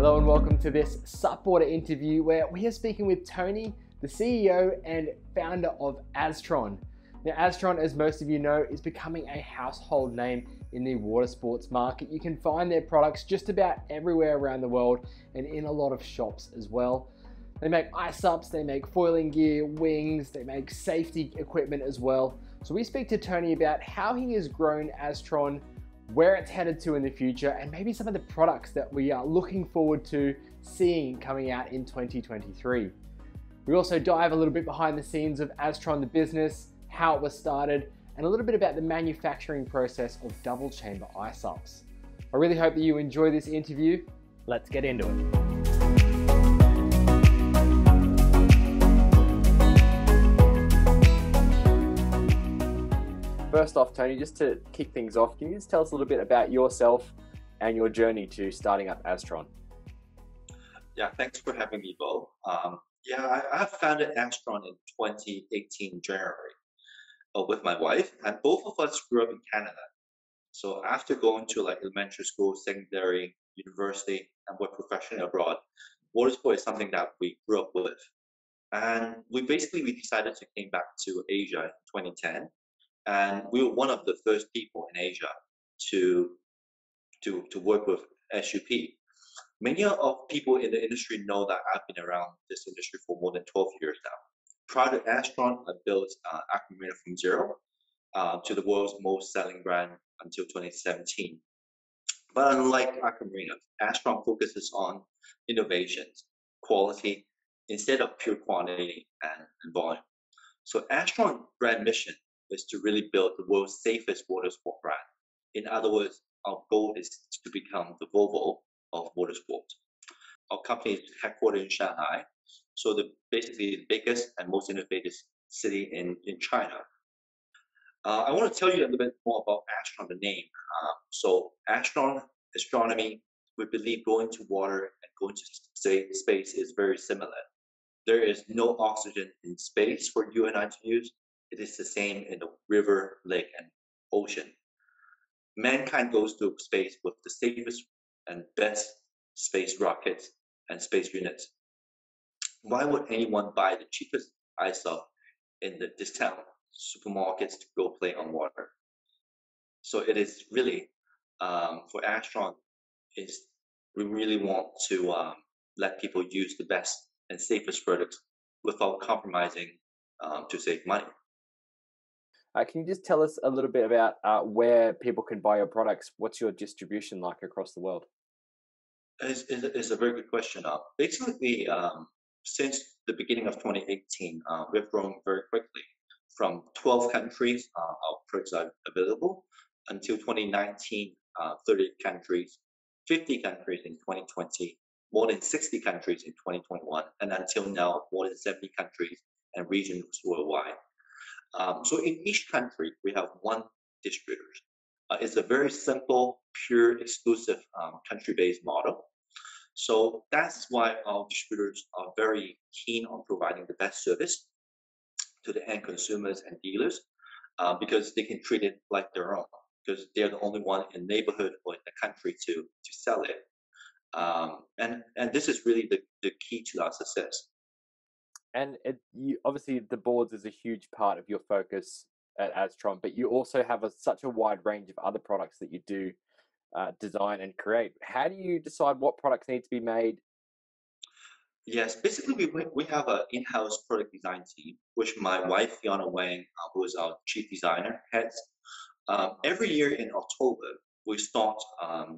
Hello and welcome to this SUPboarder interview where we are speaking with Tony, the CEO and founder of Aztron. Now Aztron, as most of you know, is becoming a household name in the water sports market. You can find their products just about everywhere around the world and in a lot of shops as well. They make iSUPs, they make foiling gear, wings, they make safety equipment as well. So we speak to Tony about how he has grown Aztron, where it's headed to in the future, and maybe some of the products that we are looking forward to seeing coming out in 2023. We also dive a little bit behind the scenes of Aztron the business, how it was started, and a little bit about the manufacturing process of double chamber iSUPs. I really hope that you enjoy this interview. Let's get into it. First off, Tony, just to kick things off, can you just tell us a little bit about yourself and your journey to starting up Aztron? Yeah, thanks for having me, Beau. I founded Aztron in 2018 January with my wife, and both of us grew up in Canada. So after going to elementary school, secondary, university, and work professionally abroad, motorsport is something that we grew up with. And we decided to came back to Asia in 2010. And we were one of the first people in Asia to work with SUP. Many of people in the industry know that I've been around this industry for more than 12 years now. Prior to Aztron, I built Aquatone from zero to the world's most selling brand until 2017. But unlike Aquatone, Aztron focuses on innovations, quality, instead of pure quantity and volume. So Aztron brand mission is to really build the world's safest water sport brand. In other words, our goal is to become the Volvo of motorsport. Our company is headquartered in Shanghai, so basically the biggest and most innovative city in China. I want to tell you a little bit more about Aztron, the name. So Aztron, astronomy, we believe going to water and going to space is very similar. There is no oxygen in space for you and I to use. It is the same in the river, lake, and ocean. Mankind goes to space with the safest and best space rockets and space units. Why would anyone buy the cheapest iSUP in the discount supermarkets to go play on water? So it is really, for Aztron, we really want to let people use the best and safest products without compromising to save money. Can you just tell us a little bit about where people can buy your products? What's your distribution like across the world? It's a very good question. Basically, since the beginning of 2018, we've grown very quickly. From 12 countries, our products are available, until 2019, 30 countries, 50 countries in 2020, more than 60 countries in 2021, and until now, more than 70 countries and regions worldwide. So in each country, we have one distributor. It's a very simple, pure, exclusive country-based model. So that's why our distributors are very keen on providing the best service to the end consumers and dealers because they can treat it like their own, because they're the only one in the neighborhood or in the country to sell it. And this is really the key to our success. And obviously the boards is a huge part of your focus at Aztron, but you also have such a wide range of other products that you do design and create. How do you decide what products need to be made? Yes, basically we have an in-house product design team, which my wife, Fiona Wang, who is our chief designer, heads. Every year in October, we start our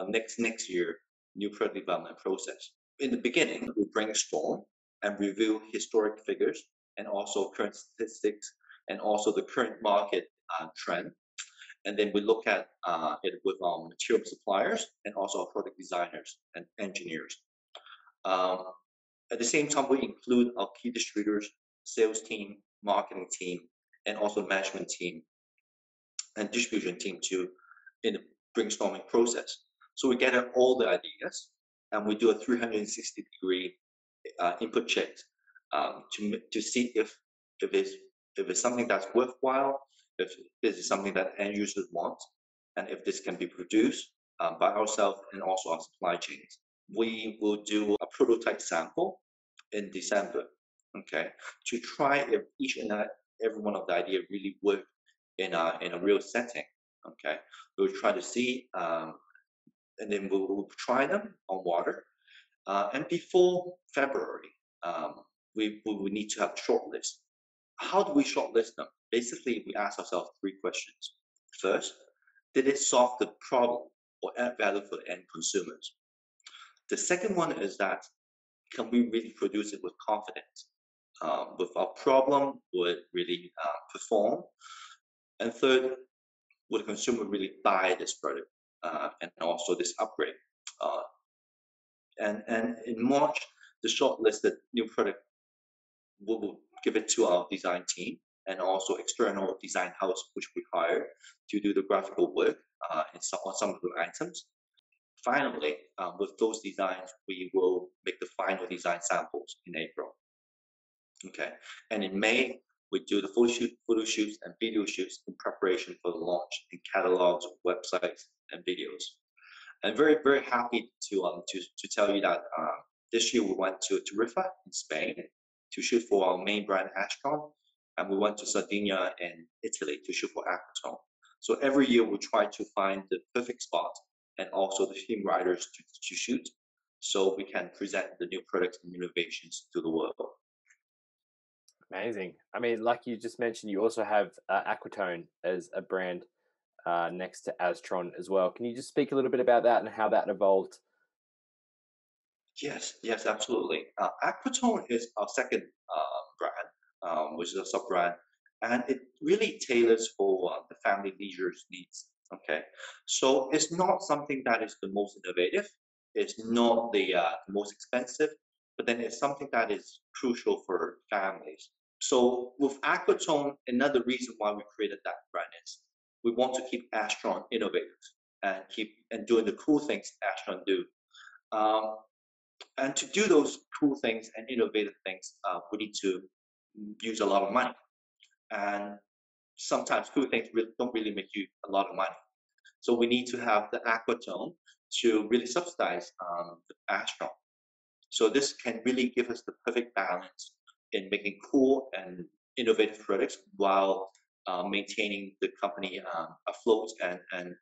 next year new product development process. In the beginning, we brainstorm and review historic figures and also current statistics and also the current market trend. And then we look at it with our material suppliers and also our product designers and engineers. At the same time, we include our key distributors, sales team, marketing team, and also management team and distribution team in the brainstorming process. So we gather all the ideas and we do a 360-degree input checks to see if it's something that's worthwhile, if this is something that end users want, and if this can be produced by ourselves and also our supply chains. we will do a prototype sample in December, okay, to try if each and every one of the idea really work in a real setting, okay. We'll try to see, and then we'll try them on water, and before February, we will need to have shortlist. How do we shortlist them? Basically, we ask ourselves three questions. First, did it solve the problem or add value for the end consumers? The second one is that can we really produce it with confidence? With our problem, would really perform? And third, would the consumer really buy this product and also this upgrade? Uh, and in March, the shortlisted new product will give it to our design team and also external design house, which we hire to do the graphical work on some of the items. Finally, with those designs, we will make the final design samples in April. Okay, and in May, we do the photo shoots and video shoots in preparation for the launch in catalogs, websites, and videos. I'm very happy to tell you that this year we went to Tarifa in Spain to shoot for our main brand Aztron, and we went to Sardinia in Italy to shoot for Aquatone. So every year we try to find the perfect spot and also the theme writers to shoot, so we can present the new products and innovations to the world. Amazing. I mean, like you just mentioned, you also have Aquatone as a brand next to Aztron as well. Can you just speak a little bit about that and how that evolved? Yes, absolutely. Aquatone is our second brand, which is a sub brand, and it really tailors for the family leisure's needs. Okay, so it's not something that is the most innovative. It's not the most expensive, but then it's something that is crucial for families. So with Aquatone, another reason why we created that brand is we want to keep Astron innovative and keep and doing the cool things Astron do. Um, and to do those cool things and innovative things, we need to use a lot of money. And sometimes cool things don't really make you a lot of money. So we need to have the Aquatone to really subsidize the Astron. So this can really give us the perfect balance in making cool and innovative products while maintaining the company afloat and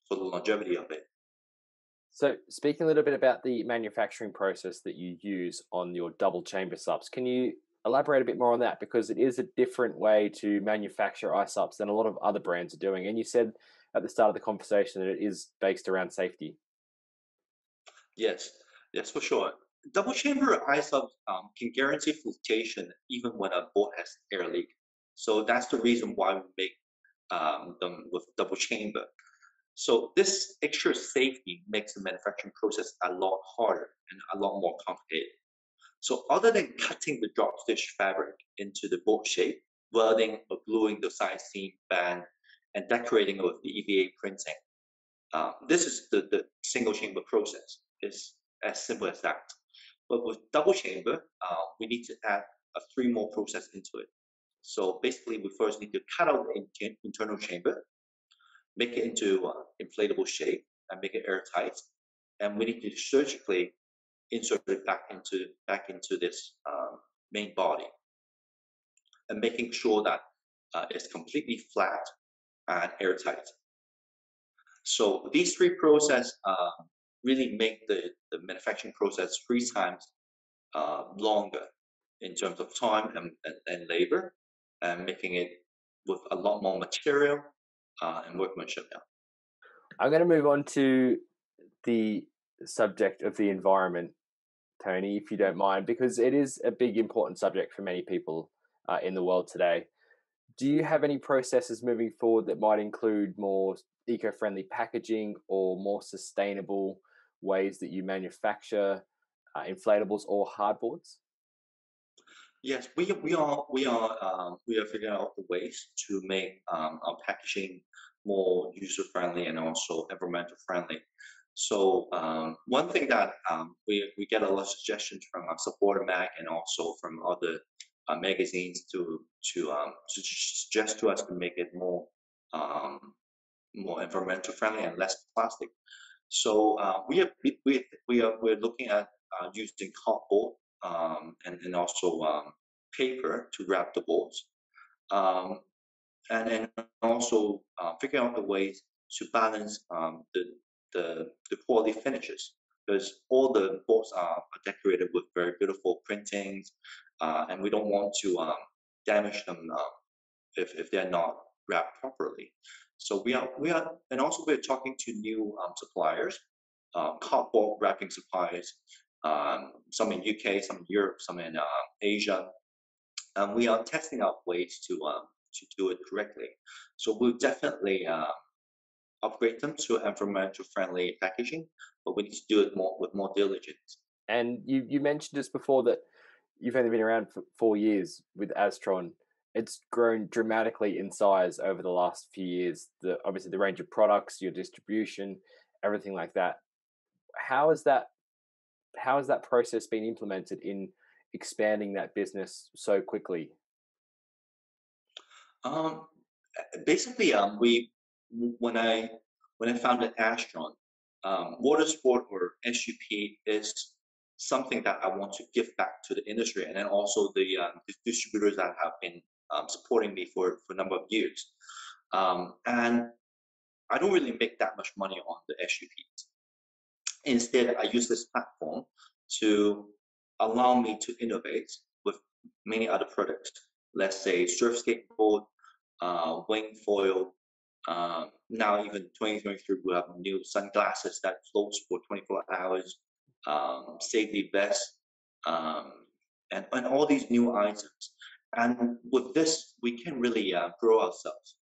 for the longevity of it. So, speaking a little bit about the manufacturing process that you use on your double chamber SUPs, can you elaborate a bit more on that? Because it is a different way to manufacture iSUPs than a lot of other brands are doing. And you said at the start of the conversation that it is based around safety. Yes, yes, for sure. Double chamber iSUBs can guarantee flotation even when a boat has air leak. So that's the reason why we make them with double chamber. So this extra safety makes the manufacturing process a lot harder and a lot more complicated. So other than cutting the drop stitch fabric into the boat shape, welding or gluing the side seam band, and decorating it with the EVA printing, this is the single chamber process. It's as simple as that. But with double chamber, we need to add a three more process into it. So basically, we first need to cut out the internal chamber, make it into inflatable shape, and make it airtight. And we need to surgically insert it back into this main body, and making sure that it's completely flat and airtight. So these three processes really make the manufacturing process three times longer in terms of time and labor, and making it with a lot more material and workmanship now. I'm going to move on to the subject of the environment, Tony, if you don't mind, because it is a big, important subject for many people in the world today. Do you have any processes moving forward that might include more eco-friendly packaging or more sustainable ways that you manufacture inflatables or hardboards? Yes, we are figuring out the ways to make our packaging more user friendly and also environmental friendly. So one thing that we get a lot of suggestions from our supporter mag and also from other magazines to suggest to us to make it more more environmental friendly and less plastic. So we're looking at using cardboard and also paper to wrap the boards, um, and also figuring out the ways to balance the quality finishes, because all the boards are decorated with very beautiful printings, and we don't want to damage them if they're not wrapped properly. So and also we're talking to new suppliers, cardboard wrapping suppliers, some in UK, some in Europe, some in Asia, and we are testing out ways to do it correctly. So we'll definitely upgrade them to environmental friendly packaging, but we need to do it more with more diligence. And you mentioned just before that you've only been around for 4 years with Aztron. It's grown dramatically in size over the last few years. Obviously the range of products, your distribution, everything like that. How has that how has that process been implemented in expanding that business so quickly? Um, Basically, we when I when I founded Astron, water sport or SUP is something that I want to give back to the industry, and then also the distributors that have been supporting me for a number of years. And I don't really make that much money on the SUPs. Instead, I use this platform to allow me to innovate with many other products. Let's say surf skateboard, wing foil. Now even 2023, we have new sunglasses that floats for 24 hours, safety vest, um, and all these new items. And with this, we can really grow ourselves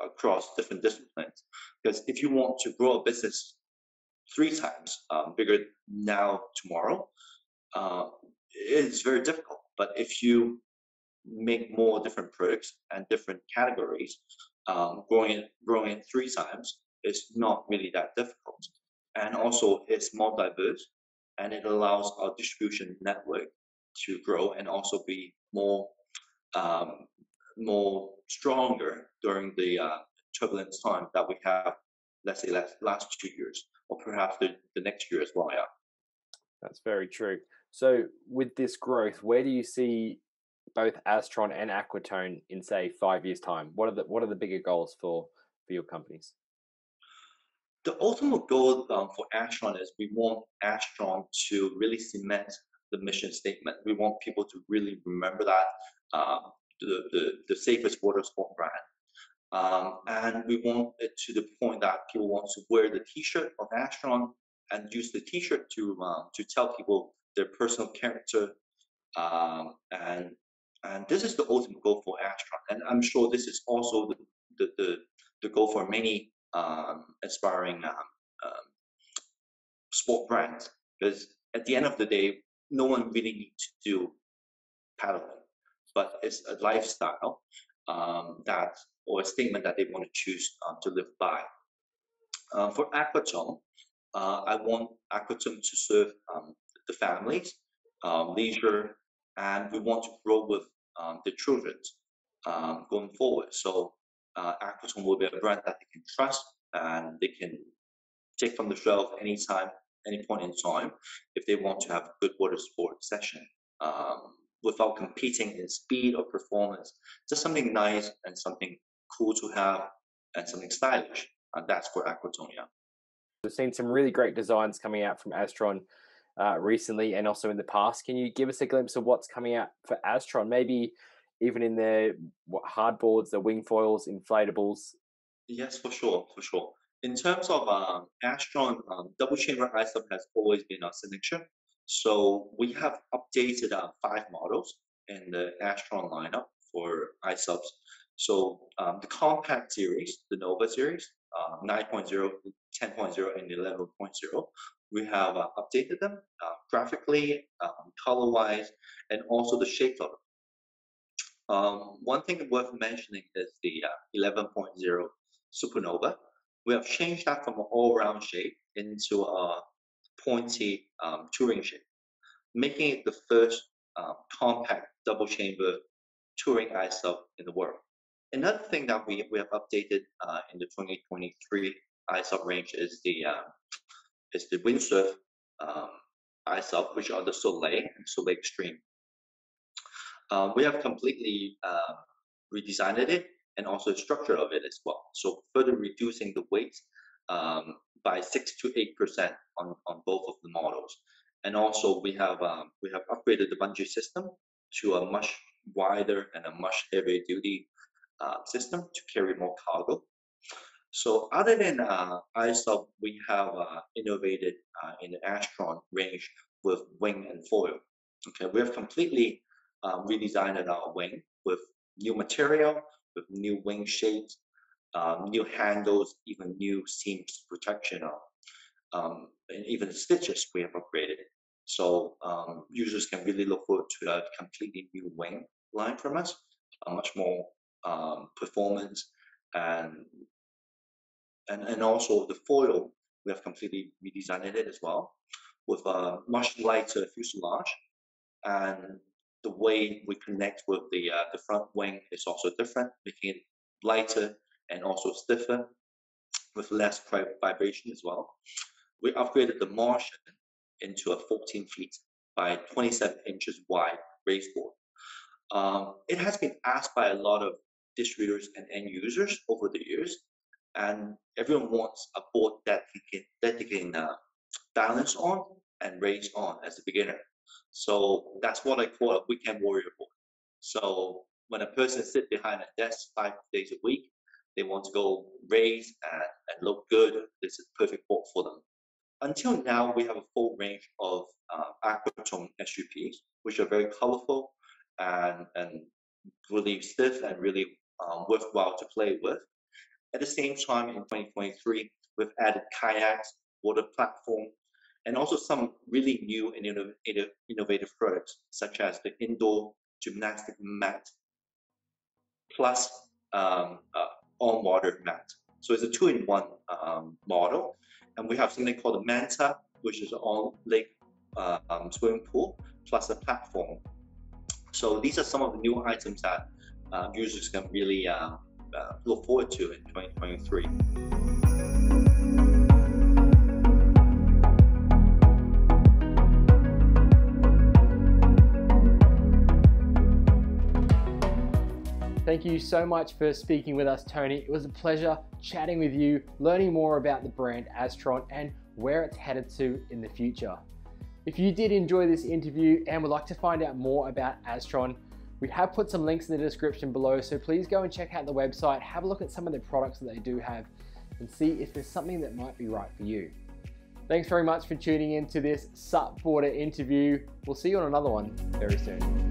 across different disciplines. Because if you want to grow a business 3 times bigger now tomorrow, uh, it's very difficult. But if you make more different products and different categories, growing it 3 times is not really that difficult. And also, it's more diverse, and it allows our distribution network to grow and also be um, more stronger during the turbulent time that we have. Let's say last 2 years, or perhaps the next year as well. Yeah. That's very true. So with this growth, where do you see both Aztron and Aquatone in say 5 years' time? What are the bigger goals for your companies? The ultimate goal for Astron is we want Astron to really cement the mission statement. We want people to really remember that the safest water sport brand. And we want it to the point that people want to wear the T-shirt of Astron and use the T-shirt to tell people their personal character. And this is the ultimate goal for Astron. And I'm sure this is also the goal for many aspiring sport brands. Because at the end of the day, no one really needs to do paddling, but it's a lifestyle that or a statement that they want to choose to live by. For Aquatone, I want Aquatone to serve the families, leisure, and we want to grow with the children going forward. So Aquatone will be a brand that they can trust and they can take from the shelf anytime, any point in time, if they want to have a good water sport session without competing in speed or performance. Just something nice and something cool to have and something stylish. And that's for Aquatonia. We've seen some really great designs coming out from Aztron recently and also in the past. Can you give us a glimpse of what's coming out for Aztron? Maybe even in their hardboards, the wing foils, inflatables. Yes, for sure, for sure. In terms of Astron, double chamber iSUP has always been our signature. So we have updated 5 models in the Astron lineup for iSUPs. So the compact series, the Nova series, 9.0, 10.0, and 11.0, we have updated them graphically, color-wise, and also the shape of one thing worth mentioning is the 11.0 Supernova. We have changed that from an all-round shape into a pointy touring shape, making it the first compact double chamber touring iSUP in the world. Another thing that we have updated in the 2023 iSUP range is the windsurf iSUP, which are the Soleil and Soleil Extreme. We have completely redesigned it and also the structure of it as well. So further reducing the weight by 6 to 8% on both of the models. And also we have upgraded the bungee system to a much wider and a much heavier duty system to carry more cargo. So other than iSUP, we have innovated in the Aztron range with wing and foil. Okay, we have completely redesigned our wing with new material, with new wing shapes, new handles, even new seams protection, and even stitches we have upgraded. So users can really look forward to a completely new wing line from us, a much more performance and also the foil, we have completely redesigned it as well with a much lighter fuselage, and the way we connect with the front wing is also different, making it lighter and also stiffer with less vibration as well. We upgraded the Martian into a 14 feet by 27 inches wide race board. It has been asked by a lot of distributors and end users over the years, and everyone wants a board that they can balance on and race on as a beginner. So that's what I call a weekend warrior board. So when a person sits behind a desk 5 days a week, they want to go race and look good, this is a perfect board for them. Until now, we have a full range of Aquatone SUPs, which are very colorful and really stiff and really worthwhile to play with. At the same time, in 2023, we've added kayaks, water platform, and also some really new and innovative products, such as the indoor gymnastic mat, plus on-water mat. So it's a 2-in-1 model. And we have something called a Manta, which is an on-lake swimming pool, plus a platform. So these are some of the new items that users can really look forward to in 2023. Thank you so much for speaking with us, Tony. It was a pleasure chatting with you, learning more about the brand Aztron and where it's headed to in the future. If you did enjoy this interview and would like to find out more about Aztron, we have put some links in the description below, so please go and check out the website, have a look at some of the products that they do have, and see if there's something that might be right for you. Thanks very much for tuning in to this SUPboarder interview. We'll see you on another one very soon.